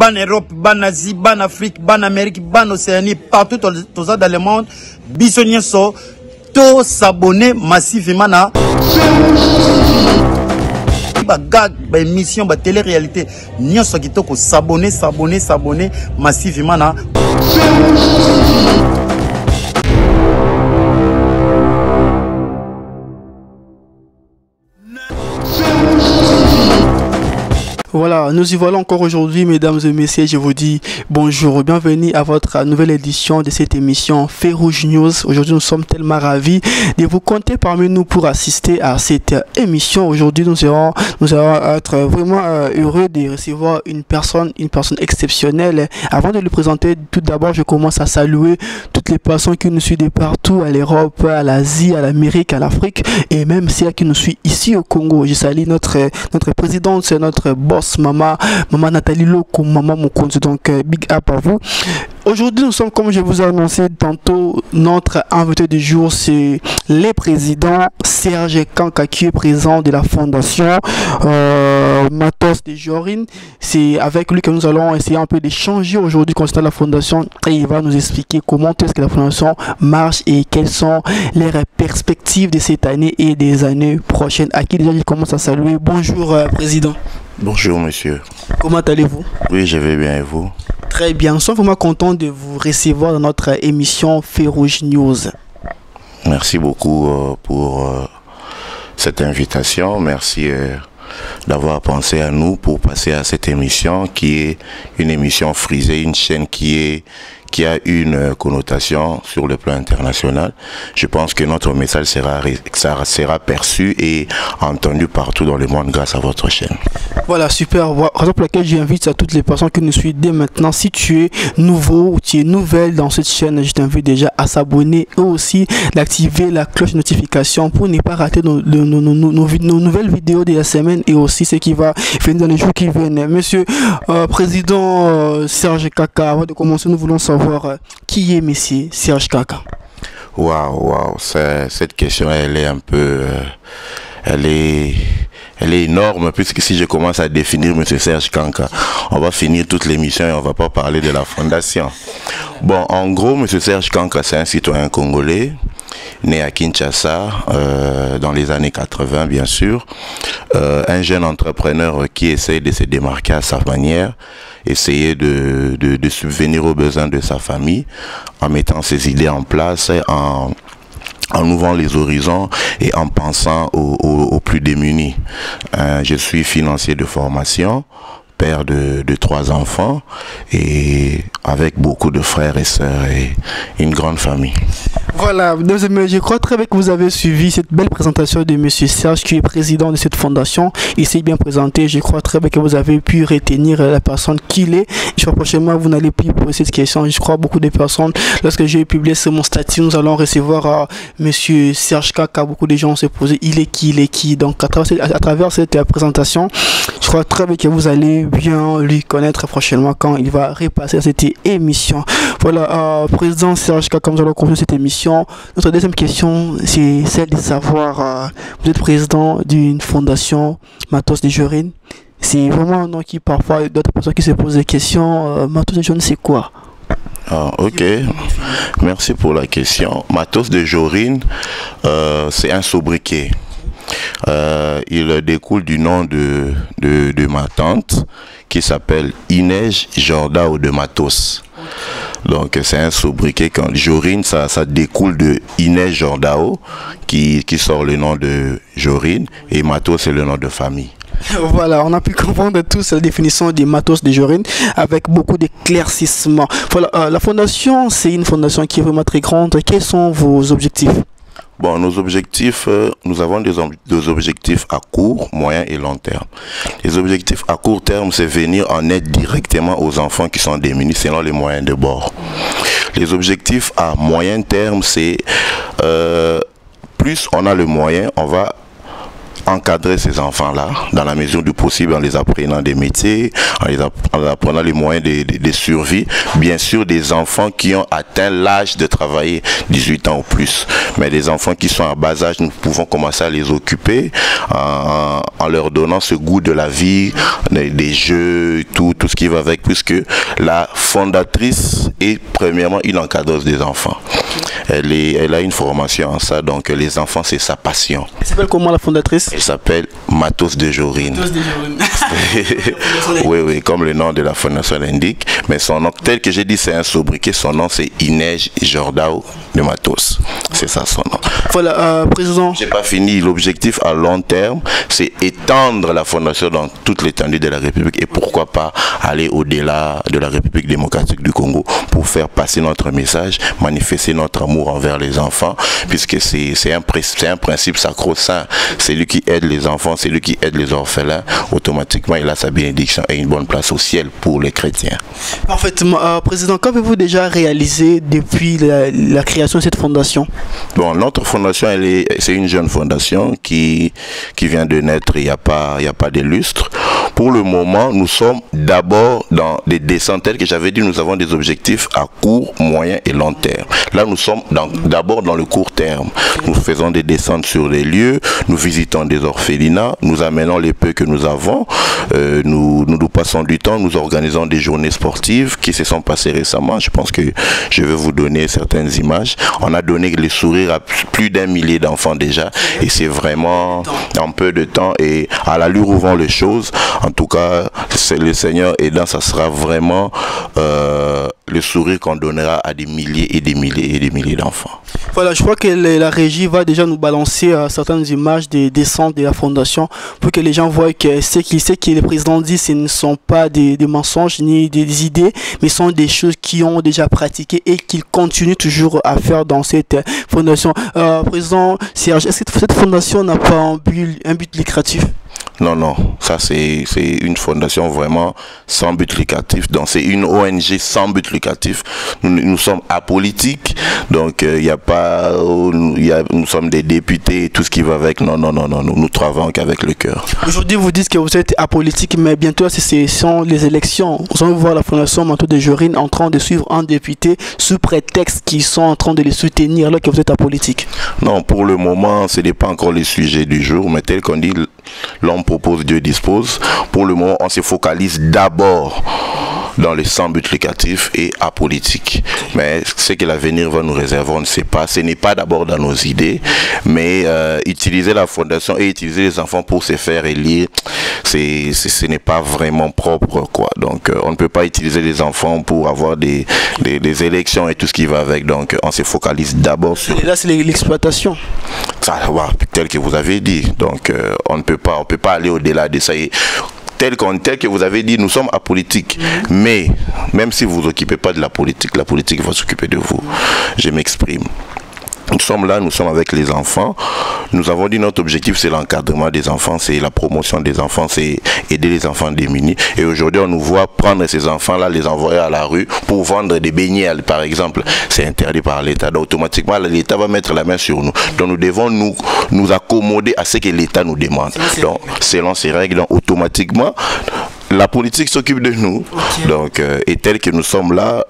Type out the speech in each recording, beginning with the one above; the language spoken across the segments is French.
ban Europe, ban Asie, ban Afrique, ban Amérique, ban Océanie, partout dans le monde, bisogna so, to s'abonner massivement à gag, émission, télé-réalité, n'y a qui toko s'abonner massivement à Voilà, nous y voilà encore aujourd'hui, mesdames et messieurs. Je vous dis bonjour, bienvenue à votre nouvelle édition de cette émission Férouge News. Aujourd'hui, nous sommes tellement ravis de vous compter parmi nous pour assister à cette émission. Aujourd'hui, nous allons être vraiment heureux de recevoir une personne exceptionnelle. Avant de le présenter, tout d'abord, je commence à saluer toutes les personnes qui nous suivent de partout, à l'Europe, à l'Asie, à l'Amérique, à l'Afrique et même celles qui nous suivent ici au Congo. Je salue notre présidente, c'est notre boss. Maman Nathalie Loko, maman Mokonzi, donc big up à vous. Aujourd'hui, nous sommes, comme je vous ai annoncé tantôt, notre invité du jour, c'est le président Serge Kanka qui est présent de la fondation Matos de Jorine. C'est avec lui que nous allons essayer un peu d'échanger aujourd'hui concernant la fondation et il va nous expliquer comment est-ce que la fondation marche et quelles sont les perspectives de cette année et des années prochaines. À qui déjà je commence à saluer. Bonjour président. Bonjour monsieur. Comment allez-vous? Oui, je vais bien et vous? Très bien, nous sommes vraiment contents de vous recevoir dans notre émission Férouge News. Merci beaucoup pour cette invitation. Merci d'avoir pensé à nous pour passer à cette émission qui est une émission frisée, une chaîne qui a une connotation sur le plan international. Je pense que notre message sera perçu et entendu partout dans le monde grâce à votre chaîne. Voilà, super. Raison pour laquelle j'invite à toutes les personnes qui nous suivent dès maintenant. Si tu es nouveau ou tu es nouvelle dans cette chaîne, je t'invite déjà à s'abonner et aussi d'activer la cloche de notification pour ne pas rater nos nouvelles vidéos de la semaine et aussi ce qui va venir dans les jours qui viennent. Monsieur président Serge Kanka, avant de commencer, nous voulons savoir qui est monsieur Serge Kanka. Waouh, cette question elle est un peu elle est énorme, puisque si je commence à définir monsieur Serge Kanka, on va finir toute l'émission et on va pas parler de la fondation. Bon, en gros, monsieur Serge Kanka, c'est un citoyen congolais né à Kinshasa dans les années 80 bien sûr, un jeune entrepreneur qui essaie de se démarquer à sa manière, essayer de subvenir aux besoins de sa famille en mettant ses idées en place, en ouvrant les horizons et en pensant aux plus démunis. Je suis financier de formation, père de 3 enfants et avec beaucoup de frères et sœurs et une grande famille. Voilà, je crois très bien que vous avez suivi cette belle présentation de monsieur Serge qui est président de cette fondation. Il s'est bien présenté, je crois très bien que vous avez pu retenir la personne qu'il est. Je crois prochainement vous n'allez plus poser cette question. Je crois beaucoup de personnes, lorsque j'ai publié sur mon statut, nous allons recevoir monsieur Serge Kanka. Beaucoup de gens se posaient il est qui. Donc à travers cette présentation, je crois très bien que vous allez bien lui connaître prochainement quand il va repasser à cette émission. Voilà, président Serge Kanka, nous allons continuer cette émission. Notre deuxième question, c'est celle de savoir, vous êtes président d'une fondation Matos de Jorine. C'est vraiment un nom qui parfois d'autres personnes qui se posent des questions. Matos de Jorine, c'est quoi? Ok, merci pour la question. Matos de Jorine, c'est un sobriquet. Il découle du nom de ma tante qui s'appelle Inès Jordao de Matos. Donc c'est un sobriquet. Quand Jorine, ça découle de Inès Jordao qui sort le nom de Jorine et Matos c'est le nom de famille. Voilà, on a pu comprendre tous la définition des Matos de Jorine avec beaucoup d'éclaircissements. Voilà, la fondation, c'est une fondation qui est vraiment très grande. Quels sont vos objectifs? Bon, nos objectifs, nous avons des objectifs à court, moyen et long terme. Les objectifs à court terme, c'est venir en aide directement aux enfants qui sont démunis selon les moyens de bord. Les objectifs à moyen terme, c'est plus on a le moyen, on va encadrer ces enfants-là dans la mesure du possible en les apprenant des métiers, en les apprenant les moyens de survie. Bien sûr, des enfants qui ont atteint l'âge de travailler 18 ans ou plus. Mais des enfants qui sont à bas âge, nous pouvons commencer à les occuper en leur donnant ce goût de la vie, des jeux, tout ce qui va avec, puisque la fondatrice est premièrement une encadreuse des enfants. Elle a une formation en ça, donc les enfants, c'est sa passion. Elle s'appelle comment la fondatrice? Elle s'appelle Matos de Jorine. Oui, comme le nom de la fondation l'indique. Mais son nom, tel que j'ai dit, c'est un sobriquet. Son nom, c'est Inège Jordao de Matos. C'est ça son nom. Voilà, président. J'ai pas fini. L'objectif à long terme, c'est étendre la fondation dans toute l'étendue de la République et pourquoi pas aller au-delà de la République démocratique du Congo pour faire passer notre message, manifester notre amour envers les enfants, puisque c'est un principe sacro-saint. Celui qui aide les enfants, celui qui aide les orphelins, automatiquement il a sa bénédiction et une bonne place au ciel pour les chrétiens. Parfaitement. Président, qu'avez-vous déjà réalisé depuis la création de cette fondation? Bon, notre fondation, c'est une jeune fondation qui vient de naître il n'y a pas de lustre. Pour le moment, nous sommes d'abord dans des descentes telles que j'avais dit, nous avons des objectifs à court, moyen et long terme. Là, nous sommes d'abord dans le court terme. Nous faisons des descentes sur les lieux, nous visitons des orphelinats, nous amenons les peu que nous avons, nous passons du temps, nous organisons des journées sportives qui se sont passées récemment. Je pense que je vais vous donner certaines images. On a donné les sourires à plus d'1 millier d'enfants déjà et c'est vraiment en peu de temps et à l'allure où vont les choses. En tout cas, c'est le Seigneur aidant, ça sera vraiment le sourire qu'on donnera à des milliers et des milliers et des milliers d'enfants. Voilà, je crois que la régie va déjà nous balancer certaines images des descentes de la fondation pour que les gens voient que ce que le président dit, ce ne sont pas des mensonges ni des idées, mais sont des choses qui ont déjà pratiquées et qu'il continue toujours à faire dans cette fondation. Président Serge, est-ce que cette fondation n'a pas un but lucratif? Non, non, ça c'est une fondation vraiment sans but lucratif. Donc c'est une ONG sans but lucratif. Nous sommes apolitiques, donc il y a pas, nous sommes des députés et tout ce qui va avec. Non, nous travaillons qu'avec le cœur. Aujourd'hui, vous dites que vous êtes apolitique, mais bientôt ce sont les élections. Vous allez voir la fondation Matos de Jorine en train de suivre un député sous prétexte qu'ils sont en train de les soutenir alors que vous êtes apolitique. Non, pour le moment, ce n'est pas encore le sujet du jour, mais tel qu'on dit, l'homme propose, Dieu dispose. Pour le moment, on se focalise d'abord dans les sans but lucratif et apolitique. Mais ce que l'avenir va nous réserver, on ne sait pas. Ce n'est pas d'abord dans nos idées, mais utiliser la fondation et utiliser les enfants pour se faire élire, ce n'est pas vraiment propre, quoi. Donc, on ne peut pas utiliser les enfants pour avoir des élections et tout ce qui va avec. Donc, on se focalise d'abord sur... Et là, c'est l'exploitation. Ça, tel que vous avez dit. Donc, on ne peut pas aller au-delà de ça. Et tel que vous avez dit, nous sommes apolitiques. Mais, même si vous ne vous occupez pas de la politique va s'occuper de vous. Je m'exprime. Nous sommes là, nous sommes avec les enfants. Nous avons dit notre objectif, c'est l'encadrement des enfants, c'est la promotion des enfants, c'est aider les enfants démunis. Et aujourd'hui, on nous voit prendre ces enfants-là, les envoyer à la rue pour vendre des beignets, par exemple. C'est interdit par l'État. Donc, automatiquement, l'État va mettre la main sur nous. Donc, nous devons nous accommoder à ce que l'État nous demande. Donc, selon ces règles, donc, automatiquement, la politique s'occupe de nous. Okay. Donc, et tel que nous sommes là,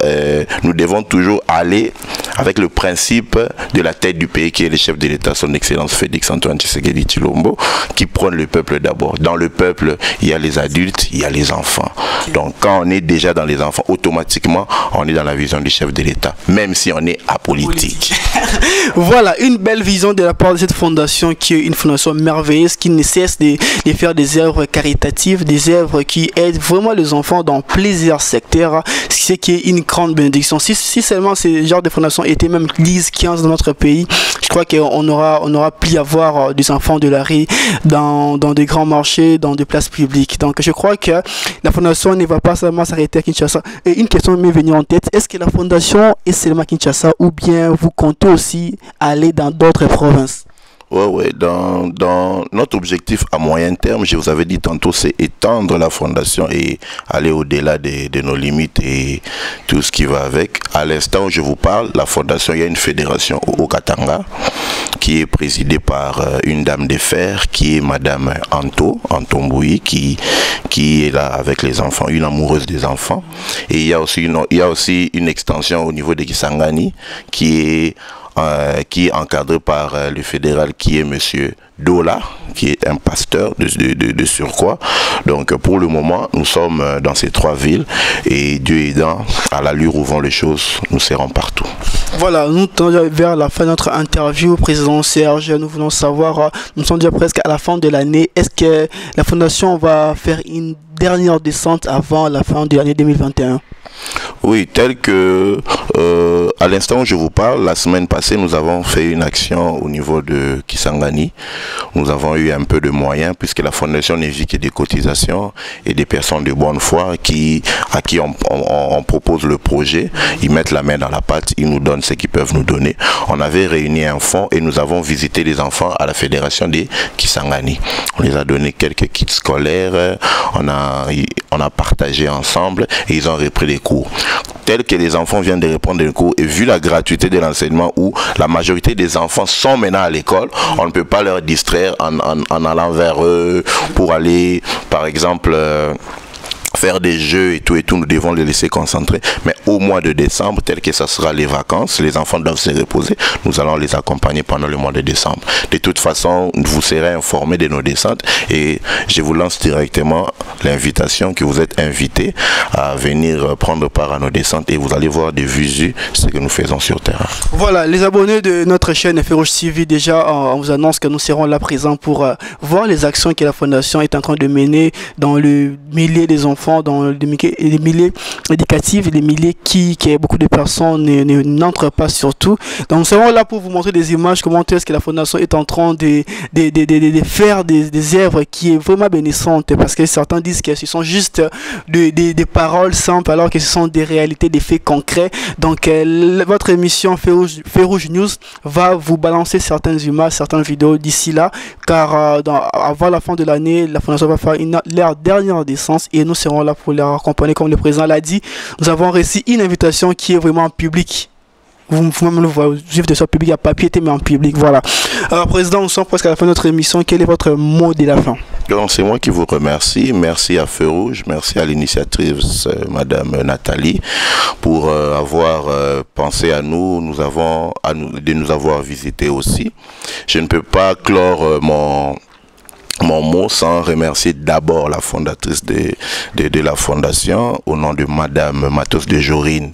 nous devons toujours aller avec le principe de la tête du pays qui est le chef de l'État, son Excellence Félix Antoine Tshisekedi Tshilombo, qui prône le peuple d'abord. Dans le peuple, il y a les adultes, il y a les enfants. Okay. Donc, quand on est déjà dans les enfants, automatiquement, on est dans la vision du chef de l'État, même si on est apolitique. Voilà, une belle vision de la part de cette fondation qui est une fondation merveilleuse, qui ne cesse de faire des œuvres caritatives, des œuvres qui aident vraiment les enfants dans plusieurs secteurs, ce qui est une grande bénédiction. Si seulement ce genre de fondation était même 10-15 dans notre pays, je crois qu'on aura pu avoir des enfants de la rue dans des grands marchés, dans des places publiques. Donc je crois que la fondation ne va pas seulement s'arrêter à Kinshasa. Et une question m'est venue en tête, est-ce que la fondation est seulement à Kinshasa ou bien vous comptez aussi aller dans d'autres provinces? Oui, dans notre objectif à moyen terme, je vous avais dit tantôt, c'est étendre la fondation et aller au-delà de nos limites et tout ce qui va avec. À l'instant où je vous parle, la fondation, il y a une fédération au Katanga. qui est présidée par une dame de fer, qui est Madame Anto Mbouyi, qui est là avec les enfants, une amoureuse des enfants. Et il y a aussi une extension au niveau de Kisangani, qui est encadré par le fédéral, qui est Monsieur Dola, qui est un pasteur de surcroît. Donc pour le moment, nous sommes dans ces 3 villes et Dieu aidant, à l'allure où vont les choses, nous serons partout. Voilà, nous tendons vers la fin de notre interview. Président Serge, nous voulons savoir, nous sommes déjà presque à la fin de l'année, est-ce que la Fondation va faire une dernière descente avant la fin de l'année 2021? Oui, tel que à l'instant où je vous parle, la semaine passée, nous avons fait une action au niveau de Kisangani. Nous avons eu un peu de moyens puisque la fondation n'est vue que des cotisations et des personnes de bonne foi à qui on propose le projet. Ils mettent la main dans la pâte, ils nous donnent ce qu'ils peuvent nous donner. On avait réuni un fonds et nous avons visité les enfants à la fédération des Kisangani. On les a donné quelques kits scolaires, on a partagé ensemble et ils ont repris les cours. Tel que les enfants viennent de reprendre les cours et vu la gratuité de l'enseignement où la majorité des enfants sont maintenant à l'école, on ne peut pas leur distraire en allant vers eux pour aller par exemple faire des jeux et tout, nous devons les laisser concentrer. Mais au mois de décembre, tel que ça sera les vacances, les enfants doivent se reposer, nous allons les accompagner pendant le mois de décembre. De toute façon, vous serez informés de nos descentes et je vous lance directement l'invitation que vous êtes invités à venir prendre part à nos descentes et vous allez voir des visu ce que nous faisons sur terrain. Voilà, les abonnés de notre chaîne Férouge TV, déjà on vous annonce que nous serons là présents pour voir les actions que la Fondation est en train de mener dans le milieu des enfants, dans les milieux éducatifs, les milieux qui beaucoup de personnes n'entrent pas surtout. Donc nous serons là pour vous montrer des images, comment est-ce que la Fondation est en train de faire des œuvres qui est vraiment bénissantes, parce que certains disent que ce sont juste des paroles simples alors que ce sont des réalités, des faits concrets. Donc votre émission Férouge News va vous balancer certaines images, certaines vidéos d'ici là, car avant la fin de l'année, la Fondation va faire leur dernière descente et nous serons là pour les accompagner. Comme le président l'a dit, nous avons reçu une invitation qui est vraiment publique. Vous pouvez même le voir, de soit public à papier, mais en public, voilà. Alors président, nous sommes presque à la fin de notre émission. Quel est votre mot de la fin? C'est moi qui vous remercie. Merci à Feu Rouge, merci à l'initiatrice Madame Nathalie pour avoir pensé à nous, de nous avoir visités aussi. Je ne peux pas clore mon mot sans remercier d'abord la fondatrice de la fondation au nom de Madame Matos de Jorine,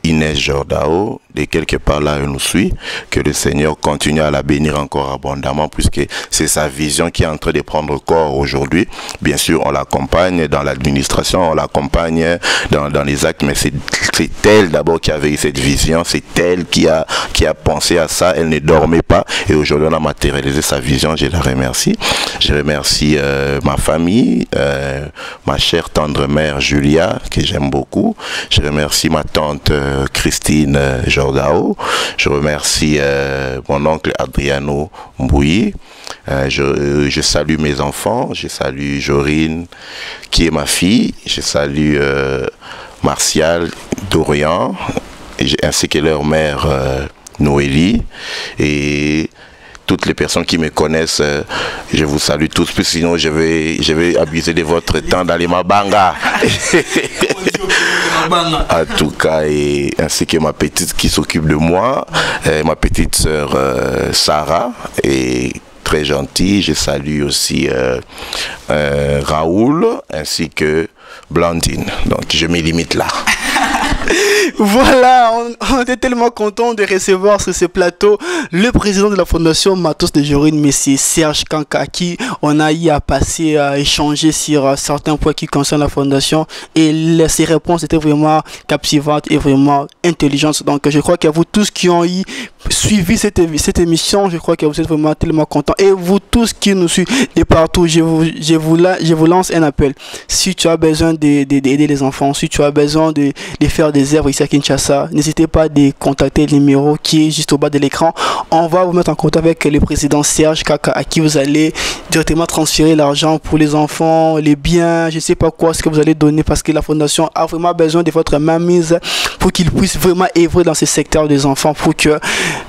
Inès Jordao, de quelque part là elle nous suit, que le Seigneur continue à la bénir encore abondamment puisque c'est sa vision qui est en train de prendre corps aujourd'hui. Bien sûr on l'accompagne dans l'administration, on l'accompagne dans les actes, mais c'est elle d'abord qui avait eu cette vision, c'est elle qui a pensé à ça, elle ne dormait pas et aujourd'hui on a matérialisé sa vision, je la remercie. Je remercie ma famille, ma chère tendre mère Julia, que j'aime beaucoup. Je remercie ma tante Christine Jordao. Je remercie mon oncle Adriano Mbouyi. Je salue mes enfants. Je salue Jorine, qui est ma fille. Je salue Martial Dorian, ainsi que leur mère Noélie. Et toutes les personnes qui me connaissent, je vous salue tous, puis sinon je vais abuser de votre temps dans les Mabanga. En tout cas, et ainsi que ma petite qui s'occupe de moi, ma petite sœur Sarah, et très gentille. Je salue aussi Raoul, ainsi que Blandine. Donc je me limite là. Voilà, on était tellement content de recevoir sur ce plateau le président de la fondation Matos de Jorine, monsieur Serge Kanka, à qui on a eu à passer, à échanger sur certains points qui concernent la fondation, et ses réponses étaient vraiment captivantes et vraiment intelligentes. Donc je crois que vous tous qui ont suivi cette émission, je crois que vous êtes vraiment tellement contents, et vous tous qui nous suivez de partout, je vous lance un appel. Si tu as besoin d'aider les enfants, si tu as besoin de faire des œuvres ici à Kinshasa, n'hésitez pas à contacter le numéro qui est juste au bas de l'écran. on va vous mettre en contact avec le président Serge Kaka à qui vous allez directement transférer l'argent pour les enfants, les biens, je sais pas quoi, ce que vous allez donner parce que la fondation a vraiment besoin de votre mainmise pour qu'il puisse vraiment œuvrer dans ce secteur des enfants pour que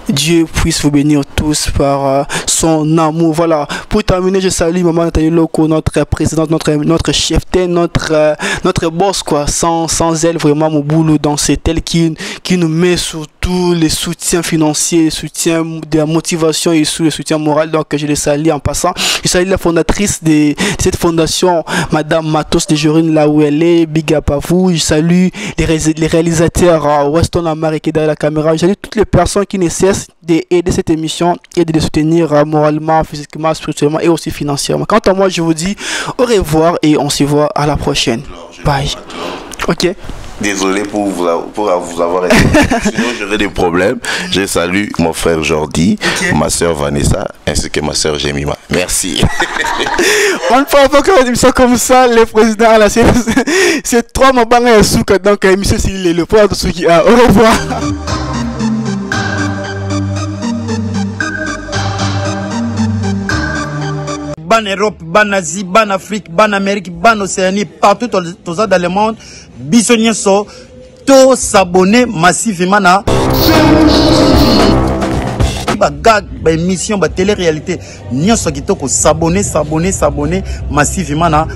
Dieu puisse vous bénir tous par son amour. Voilà, pour terminer, je salue Maman Nathalie Loko, notre présidente, notre chef, notre boss quoi. Sans elle, vraiment, mon boulot, dans c'est elle qui nous met sur tous les soutiens financiers, les soutiens de la motivation et sous le soutien moral. Donc je les salue en passant. Je salue la fondatrice de cette fondation, Madame Matos de Jorine, là où elle est. Big up à vous. Je salue les réalisateurs Weston Amar qui est derrière la caméra. Je salue toutes les personnes qui ne cessent d'aider cette émission et de les soutenir moralement, physiquement, spirituellement et aussi financièrement. Quant à moi, je vous dis au revoir et on se voit à la prochaine. Bye. Ok. Désolé pour vous avoir été. Sinon, j'aurais des problèmes. Je salue mon frère Jordi, ma soeur Vanessa, ainsi que ma soeur Jemima. Merci. On ne peut pas faire une émission comme ça, le président. C'est 3 mabanga et souka. Donc, monsieur Sili, le point de Souki. Au revoir. Ban Europe, ban Asie, ban Afrique, ban Amérique, ban Océanie, partout dans le monde. Bisogna so to s'abonner massivement na gag émission ba télé-réalité. Nyo so kitoko s'abonner massivement na